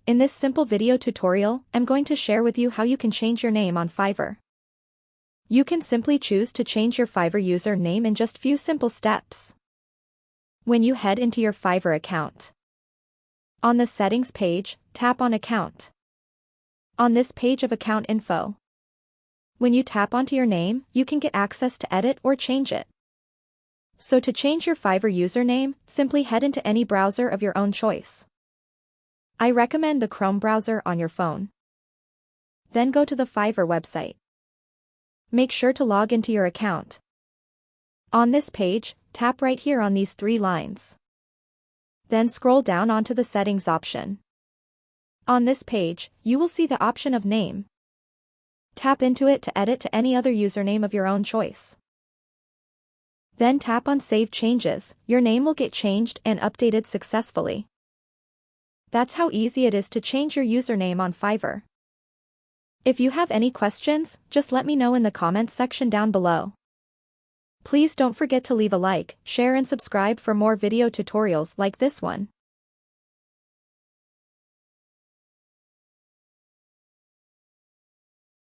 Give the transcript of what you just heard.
In this simple video tutorial, I'm going to share with you how you can change your name on Fiverr. You can simply choose to change your Fiverr username in just few simple steps. When you head into your Fiverr account, on the settings page, tap on account. On this page of account info, when you tap onto your name, you can get access to edit or change it. So to change your Fiverr username, simply head into any browser of your own choice. I recommend the Chrome browser on your phone. Then go to the Fiverr website. Make sure to log into your account. On this page, tap right here on these 3 lines. Then scroll down onto the settings option. On this page, you will see the option of name. Tap into it to edit to any other username of your own choice. Then tap on Save Changes. Your name will get changed and updated successfully. That's how easy it is to change your username on Fiverr. If you have any questions, just let me know in the comments section down below. Please don't forget to leave a like, share and subscribe for more video tutorials like this one.